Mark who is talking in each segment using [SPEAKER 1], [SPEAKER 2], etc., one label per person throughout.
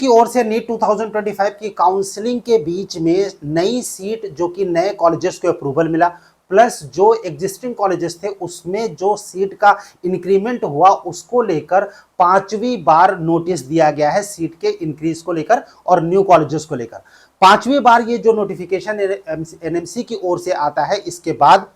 [SPEAKER 1] की ओर से नीट 2025 की काउंसलिंग के बीच में नई सीट जो कि नए कॉलेजेस को अप्रूवल मिला, प्लस जो एग्जिस्टिंग कॉलेजेस थे उसमें जो सीट का इंक्रीमेंट हुआ उसको लेकर पांचवी बार नोटिस दिया गया है सीट के इंक्रीज को लेकर और न्यू कॉलेजेस को लेकर। पांचवी बार ये जो नोटिफिकेशन एनएमसी की ओर से आता है, इसके बाद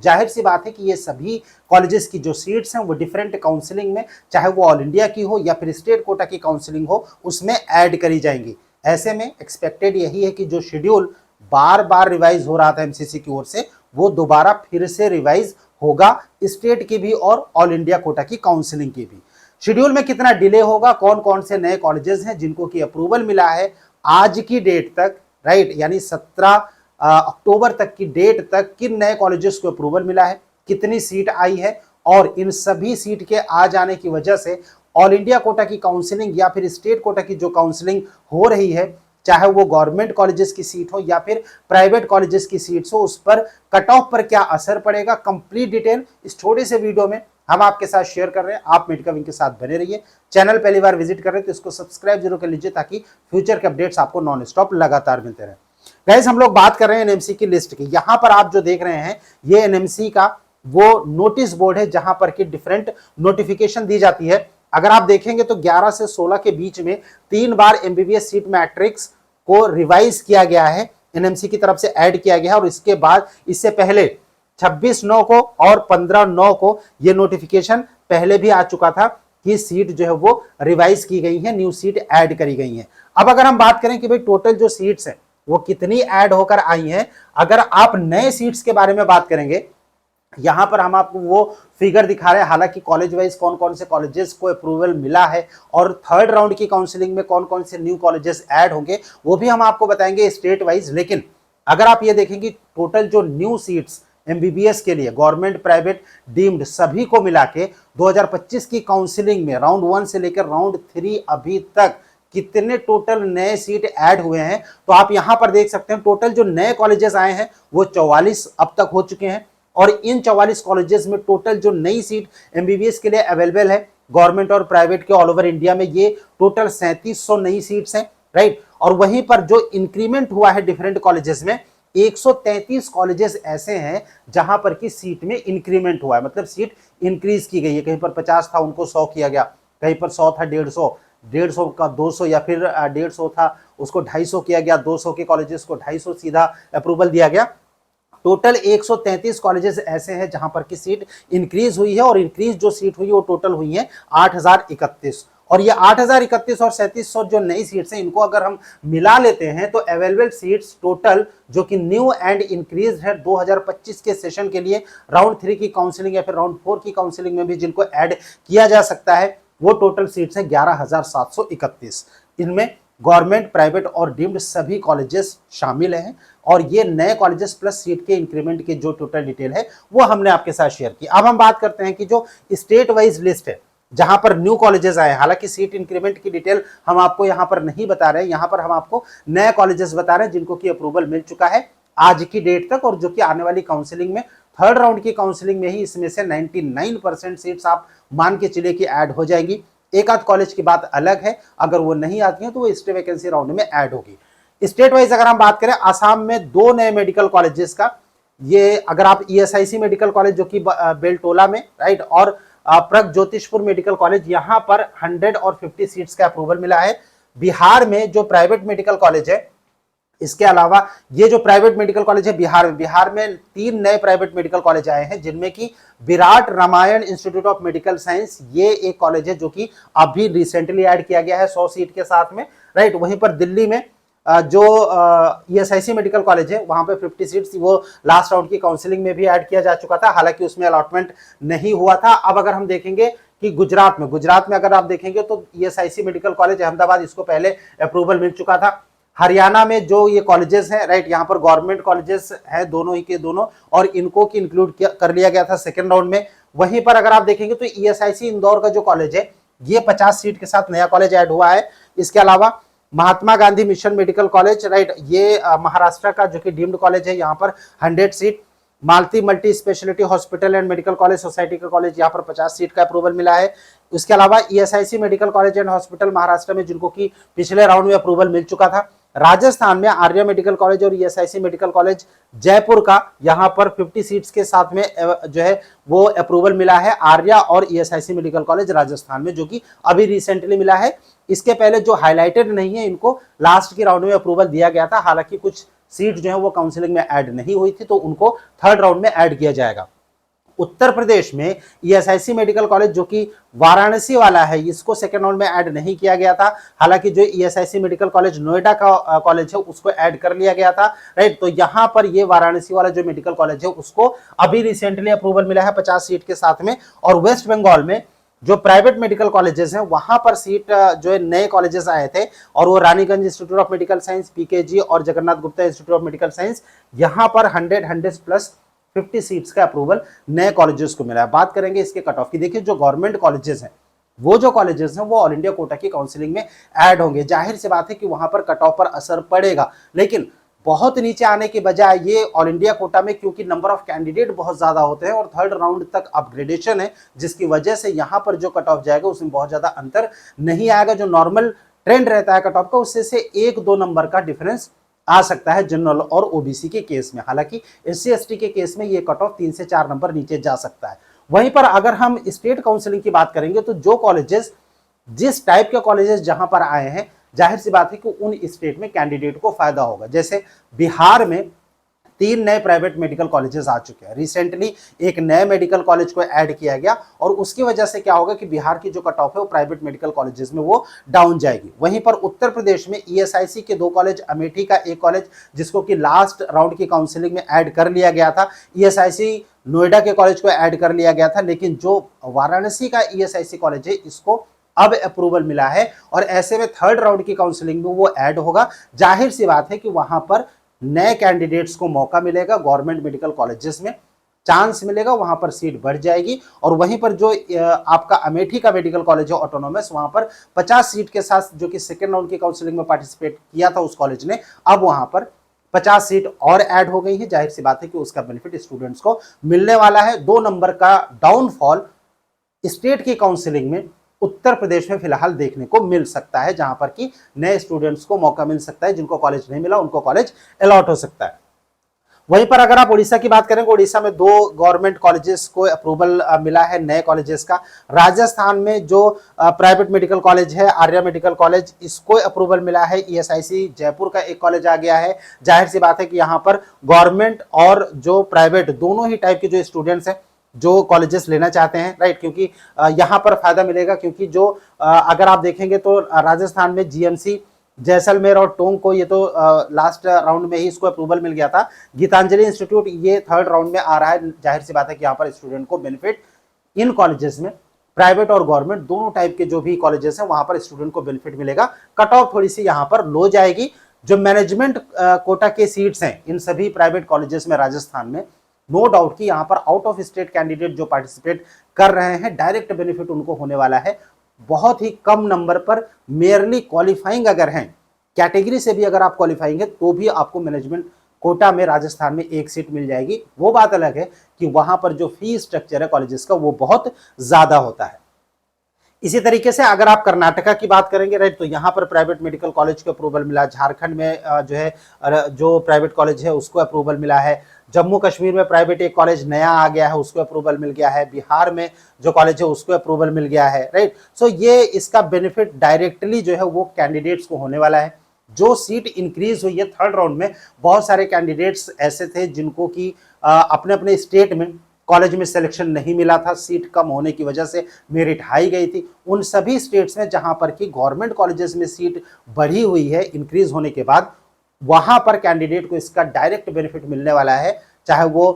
[SPEAKER 1] जाहिर सी बात है कि ये सभी कॉलेजेस की जो सीट्स हैं वो डिफरेंट काउंसलिंग में, चाहे वो ऑल इंडिया की हो या फिर स्टेट कोटा की काउंसलिंग हो, उसमें ऐड करी जाएंगी। ऐसे में एक्सपेक्टेड यही है कि जो शेड्यूल बार बार रिवाइज हो रहा था एमसीसी की ओर से, वो दोबारा फिर से रिवाइज होगा स्टेट की भी और ऑल इंडिया कोटा की काउंसलिंग की भी। शेड्यूल में कितना डिले होगा, कौन कौन से नए कॉलेजेस हैं जिनको की अप्रूवल मिला है आज की डेट तक, राइट, यानी 17 अक्टूबर तक की डेट तक किन नए कॉलेजेस को अप्रूवल मिला है, कितनी सीट आई है, और इन सभी सीट के आ जाने की वजह से ऑल इंडिया कोटा की काउंसलिंग या फिर स्टेट कोटा की जो काउंसलिंग हो रही है, चाहे वो गवर्नमेंट कॉलेजेस की सीट हो या फिर प्राइवेट कॉलेजेस की सीट्स हो, उस पर कट ऑफ पर क्या असर पड़ेगा, कंप्लीट डिटेल इस छोटे से वीडियो में हम आपके साथ शेयर कर रहे हैं। आप मेडिका विंग के साथ बने रहिए। चैनल पहली बार विजिट कर रहे हैं तो इसको सब्सक्राइब जरूर कर लीजिए ताकि फ्यूचर के अपडेट्स आपको नॉन स्टॉप लगातार मिलते रहे। गाइस, हम लोग बात कर रहे हैं एनएमसी की लिस्ट की। यहां पर आप जो देख रहे हैं ये एनएमसी का वो नोटिस बोर्ड है जहां पर कि डिफरेंट नोटिफिकेशन दी जाती है। अगर आप देखेंगे तो 11 से 16 के बीच में 3 बार एमबीबीएस सीट मैट्रिक्स को रिवाइज किया गया है, एनएमसी की तरफ से ऐड किया गया है, और इसके बाद इससे पहले 26/9 को और 15/9 को ये नोटिफिकेशन पहले भी आ चुका था कि सीट जो है वो रिवाइज की गई है, न्यू सीट ऐड करी गई है। अब अगर हम बात करें कि भाई टोटल जो सीट्स हैं वो कितनी ऐड होकर आई हैं, अगर आप नए सीट्स के बारे में बात करेंगे, यहां पर हम आपको वो फिगर दिखा रहे हैं। हालांकि कॉलेज वाइज कौन कौन से कॉलेजेस को अप्रूवल मिला है और थर्ड राउंड की काउंसलिंग में कौन कौन से न्यू कॉलेजेस ऐड होंगे वो भी हम आपको बताएंगे स्टेट वाइज। लेकिन अगर आप ये देखें कि टोटल जो न्यू सीट्स एमबीबीएस के लिए गवर्नमेंट प्राइवेट डीम्ड सभी को मिला के 2025 की काउंसलिंग में राउंड 1 से लेकर राउंड 3 अभी तक कितने टोटल नए सीट ऐड हुए हैं, तो आप यहां पर देख सकते हैं टोटल जो नए कॉलेजेस आए हैं वो 44 अब तक हो चुके हैं। और इन 44 कॉलेजेस में टोटल जो नई सीट एमबीबीएस के लिए अवेलेबल है गवर्नमेंट और प्राइवेट के ऑल ओवर इंडिया में, ये टोटल 3700 नई सीट्स हैं, राइट। और वहीं पर जो इंक्रीमेंट हुआ है डिफरेंट कॉलेजेस में, 133 कॉलेजेस ऐसे हैं जहां पर की सीट में इंक्रीमेंट हुआ है, मतलब सीट इंक्रीज की गई है। कहीं पर 50 था उनको 100 किया गया, कहीं पर 100 था 150 का 200, या फिर 150 था उसको 250 किया गया, 200 के कॉलेजेस को 250 सीधा अप्रूवल दिया गया। टोटल 133 कॉलेजेस ऐसे हैं जहां पर की सीट इंक्रीज हुई है, और इंक्रीज जो सीट हुई है वो टोटल हुई है 8031। और ये 8031 और 3700 जो नई सीट्स हैं, इनको अगर हम मिला लेते हैं तो अवेलेबल सीट्स टोटल जो कि न्यू एंड इंक्रीज है 2025 के सेशन के लिए राउंड 3 की काउंसलिंग या फिर राउंड 4 की काउंसलिंग में भी जिनको ऐड किया जा सकता है, वो टोटल सीट्स हैं 11731। इनमें गवर्नमेंट प्राइवेट और डीम्ड सभी कॉलेजेस शामिल हैं, और ये नए कॉलेजेस प्लस सीट के इंक्रीमेंट की जो टोटल डिटेल है वो हमने आपके साथ शेयर की। अब हम बात करते हैं कि जो स्टेट वाइज लिस्ट है जहां पर न्यू कॉलेजेस आए, हालांकि सीट इंक्रीमेंट की डिटेल हम आपको यहां पर नहीं बता रहे हैं, यहां पर हम आपको नए कॉलेजेस बता रहे हैं जिनको की अप्रूवल मिल चुका है आज की डेट तक, और जो कि आने वाली काउंसलिंग में थर्ड राउंड की काउंसलिंग में ही इसमें से 99% सीट्स आप मान के चलिए कि ऐड हो जाएंगी। एक आध कॉलेज की बात अलग है, अगर वो नहीं आती है तो वो स्टे वैकेंसी राउंड में ऐड होगी। स्टेट वाइज अगर हम बात करें, आसाम में 2 नए मेडिकल कॉलेजेस का, ये अगर आप ईएसआईसी मेडिकल कॉलेज जो कि बेलटोला में, राइट, और प्रगज्योतिषपुर मेडिकल कॉलेज, यहां पर 100 और 50 सीट्स का अप्रूवल मिला है। बिहार में जो प्राइवेट मेडिकल कॉलेज है, इसके अलावा ये जो प्राइवेट मेडिकल कॉलेज है बिहार में 3 नए प्राइवेट मेडिकल कॉलेज आए हैं, जिनमें कि Virat Ramayan institute of medical science, ये एक कॉलेज है जो कि अभी रिसेंटली ऐड किया गया है 100 सीट के साथ में, राइट। वहीं पर दिल्ली में जो ईएसआईसी मेडिकल कॉलेज है वहां पे 50 सीट्स वो लास्ट राउंड की काउंसलिंग में भी ऐड किया जा चुका था, हालांकि उसमें अलॉटमेंट नहीं हुआ था। अब अगर हम देखेंगे कि गुजरात में अगर आप देखेंगे तो ईएसआईसी मेडिकल कॉलेज अहमदाबाद, इसको पहले अप्रूवल मिल चुका था। हरियाणा में जो ये कॉलेजेस हैं, राइट, यहाँ पर गवर्नमेंट कॉलेजेस हैं दोनों ही के दोनों, और इनको की इंक्लूड कर लिया गया था सेकेंड राउंड में। वहीं पर अगर आप देखेंगे तो ईएसआईसी इंदौर का जो कॉलेज है ये 50 सीट के साथ नया कॉलेज ऐड हुआ है। इसके अलावा Mahatma Gandhi mission medical college, right, ये महाराष्ट्र का जो कि डीम्ड कॉलेज है, यहाँ पर 100 seat. Malti multi speciality hospital and medical college society का कॉलेज, यहाँ पर 50 सीट का अप्रूवल मिला है। उसके अलावा ESIC medical college and hospital Maharashtra में, जिनको कि पिछले राउंड में अप्रूवल मिल चुका था। राजस्थान में आर्या मेडिकल कॉलेज और ईएसआईसी मेडिकल कॉलेज जयपुर का, यहाँ पर 50 सीट्स के साथ में जो है वो अप्रूवल मिला है, आर्या और ईएसआईसी मेडिकल कॉलेज राजस्थान में, जो कि अभी रिसेंटली मिला है। इसके पहले जो हाईलाइटेड नहीं है इनको लास्ट के राउंड में अप्रूवल दिया गया था, हालांकि कुछ सीट जो है वो काउंसिलिंग में ऐड नहीं हुई थी, तो उनको थर्ड राउंड में ऐड किया जाएगा। उत्तर प्रदेश में ईएसआईसी मेडिकल कॉलेज जो कि वाराणसी वाला है, इसको सेकेंड राउंड में ऐड नहीं किया गया था, हालांकि जो ईएसआईसी मेडिकल कॉलेज नोएडा का कॉलेज है उसको ऐड कर लिया गया था, राइट। तो यहां पर ये वाराणसी वाला जो मेडिकल कॉलेज है उसको अभी रिसेंटली अप्रूवल मिला है 50 सीट के साथ में। और वेस्ट बंगाल में जो प्राइवेट मेडिकल कॉलेजेस हैं वहां पर सीट जो है नए कॉलेजेस आए थे, और वो Raniganj institute of medical science, PKG और Jagannath Gupta institute of medical science, यहां पर 100 प्लस 50 सीट्स का अप्रूवल नए कॉलेजेस को मिला है। बात करेंगे इसके कट ऑफ की। देखिए जो गवर्नमेंट कॉलेजेस हैं, वो जो कॉलेजेस हैं वो ऑल इंडिया कोटा की काउंसिलिंग में ऐड होंगे। जाहिर सी बात है कि वहां पर कट ऑफ पर असर पड़ेगा, लेकिन बहुत नीचे आने के बजाय ये ऑल इंडिया कोटा में, क्योंकि नंबर ऑफ कैंडिडेट बहुत ज्यादा होते हैं और थर्ड राउंड तक अपग्रेडेशन है, जिसकी वजह से यहां पर जो कट ऑफ जाएगा उसमें बहुत ज्यादा अंतर नहीं आएगा। जो नॉर्मल ट्रेंड रहता है कट ऑफ का, उससे से 1-2 नंबर का डिफरेंस आ सकता है जनरल और ओबीसी के केस में। हालांकि एससी एसटी के केस में ये कट ऑफ 3 से 4 नंबर नीचे जा सकता है। वहीं पर अगर हम स्टेट काउंसिलिंग की बात करेंगे, तो जो कॉलेजेस, जिस टाइप के कॉलेजेस जहां पर आए हैं, जाहिर सी बात है कि उन स्टेट में कैंडिडेट को फायदा होगा। जैसे बिहार में 3 नए प्राइवेट मेडिकल कॉलेजेस आ चुके हैं, रिसेंटली एक नए मेडिकल कॉलेज को ऐड किया गया, और उसकी वजह से क्या होगा कि बिहार की जो कट ऑफ है वो प्राइवेट मेडिकल कॉलेजेस में वो डाउन जाएगी। वहीं पर उत्तर प्रदेश में ईएसआईसी के 2 कॉलेज, अमेठी का एक कॉलेज जिसको कि लास्ट राउंड की काउंसिलिंग में ऐड कर लिया गया था, ईएसआईसी नोएडा के कॉलेज को ऐड कर लिया गया था, लेकिन जो वाराणसी का ईएसआईसी कॉलेज है इसको अब अप्रूवल मिला है, और ऐसे में थर्ड राउंड की काउंसिलिंग में वो ऐड होगा। जाहिर सी बात है कि वहां पर नए कैंडिडेट्स को मौका मिलेगा, गवर्नमेंट मेडिकल कॉलेजेस में चांस मिलेगा, वहां पर सीट बढ़ जाएगी। और वहीं पर जो आपका अमेठी का मेडिकल कॉलेज है ऑटोनोमस, वहां पर 50 सीट के साथ, जो कि सेकेंड राउंड की काउंसिलिंग में पार्टिसिपेट किया था उस कॉलेज ने, अब वहां पर 50 सीट और ऐड हो गई है। जाहिर सी बात है कि उसका बेनिफिट स्टूडेंट्स को मिलने वाला है। 2 नंबर का डाउनफॉल स्टेट की काउंसिलिंग में उत्तर प्रदेश में फिलहाल देखने को मिल सकता है, जहां पर कि नए स्टूडेंट्स को मौका मिल सकता है, जिनको कॉलेज नहीं मिला उनको कॉलेज अलॉट हो सकता है। वहीं पर अगर आप उड़ीसा की बात करें, उड़ीसा में 2 गवर्नमेंट कॉलेजेस को अप्रूवल मिला है नए कॉलेजेस का। राजस्थान में जो प्राइवेट मेडिकल कॉलेज है आर्या मेडिकल कॉलेज, इसको अप्रूवल मिला है। ईएसआईसी जयपुर का एक कॉलेज आ गया है। जाहिर सी बात है कि यहाँ पर गवर्नमेंट और जो प्राइवेट दोनों ही टाइप के जो स्टूडेंट्स हैं जो कॉलेजेस लेना चाहते हैं, राइट, क्योंकि यहाँ पर फायदा मिलेगा, क्योंकि जो अगर आप देखेंगे तो राजस्थान में जीएमसी, जैसलमेर और टोंक को ये तो लास्ट राउंड में ही इसको अप्रूवल मिल गया था। गीतांजलि इंस्टीट्यूट ये थर्ड राउंड में आ रहा है। जाहिर सी बात है कि यहाँ पर स्टूडेंट को बेनिफिट इन कॉलेजेस में, प्राइवेट और गवर्नमेंट दोनों टाइप के जो भी कॉलेजेस हैं वहां पर स्टूडेंट को बेनिफिट मिलेगा। कट ऑफ थोड़ी सी यहाँ पर लो जाएगी। जो मैनेजमेंट कोटा के सीट्स हैं इन सभी प्राइवेट कॉलेजेस में राजस्थान में, नो डाउट कि यहाँ पर आउट ऑफ स्टेट कैंडिडेट जो पार्टिसिपेट कर रहे हैं, डायरेक्ट बेनिफिट उनको होने वाला है। बहुत ही कम नंबर पर मेयरली क्वालिफाइंग अगर हैं, कैटेगरी से भी अगर आप क्वालिफाइंग है, तो भी आपको मैनेजमेंट कोटा में राजस्थान में 1 सीट मिल जाएगी। वो बात अलग है कि वहां पर जो फी स्ट्रक्चर है कॉलेजेस का वो बहुत ज्यादा होता है। इसी तरीके से अगर आप कर्नाटका की बात करेंगे, राइट, तो यहाँ पर प्राइवेट मेडिकल कॉलेज को अप्रूवल मिला। झारखंड में जो है जो प्राइवेट कॉलेज है उसको अप्रूवल मिला है। जम्मू कश्मीर में प्राइवेट एक कॉलेज नया आ गया है, उसको अप्रूवल मिल गया है। बिहार में जो कॉलेज है उसको अप्रूवल मिल गया है, राइट। सो ये इसका बेनिफिट डायरेक्टली जो है वो कैंडिडेट्स को होने वाला है। जो सीट इंक्रीज हुई है थर्ड राउंड में, बहुत सारे कैंडिडेट्स ऐसे थे जिनको कि अपने अपने स्टेट में कॉलेज में सिलेक्शन नहीं मिला था, सीट कम होने की वजह से मेरिट हाई गई थी। उन सभी स्टेट्स में जहां पर कि गवर्नमेंट कॉलेजेस में सीट बढ़ी हुई है इंक्रीज होने के बाद, वहां पर कैंडिडेट को इसका डायरेक्ट बेनिफिट मिलने वाला है। चाहे वो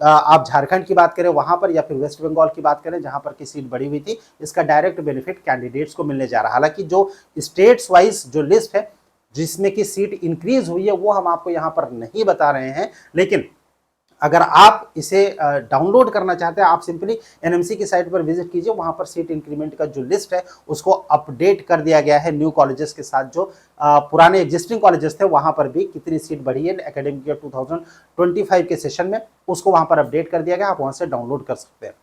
[SPEAKER 1] आप झारखंड की बात करें वहां पर, या फिर वेस्ट बंगाल की बात करें जहां पर की सीट बढ़ी हुई थी, इसका डायरेक्ट बेनिफिट कैंडिडेट्स को मिलने जा रहा है। हालांकि जो स्टेट्स वाइज जो लिस्ट है जिसमें कि सीट इंक्रीज हुई है वो हम आपको यहां पर नहीं बता रहे हैं, लेकिन अगर आप इसे डाउनलोड करना चाहते हैं, आप सिंपली एनएमसी की साइट पर विजिट कीजिए, वहां पर सीट इंक्रीमेंट का जो लिस्ट है उसको अपडेट कर दिया गया है न्यू कॉलेजेस के साथ। जो पुराने एग्जिस्टिंग कॉलेजेस थे वहां पर भी कितनी सीट बढ़ी है एकेडमिक ईयर 2025 के सेशन में, उसको वहां पर अपडेट कर दिया गया, आप वहां से डाउनलोड कर सकते हैं।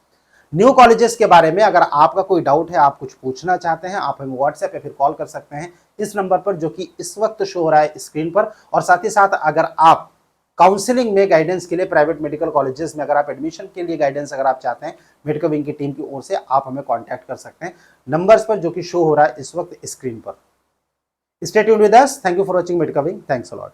[SPEAKER 1] न्यू कॉलेजेस के बारे में अगर आपका कोई डाउट है, आप कुछ पूछना चाहते हैं, आप हमें व्हाट्सएप या फिर कॉल कर सकते हैं इस नंबर पर जो कि इस वक्त शो हो रहा है स्क्रीन पर। और साथ ही साथ अगर आप काउंसलिंग में गाइडेंस के लिए प्राइवेट मेडिकल कॉलेजेस में अगर आप एडमिशन के लिए गाइडेंस अगर आप चाहते हैं, मेडिकल विंग की टीम की ओर से आप हमें कांटेक्ट कर सकते हैं नंबर्स पर जो कि शो हो रहा है इस वक्त स्क्रीन पर। Stay tuned with us, thank you for watching medical wing, thanks a lot.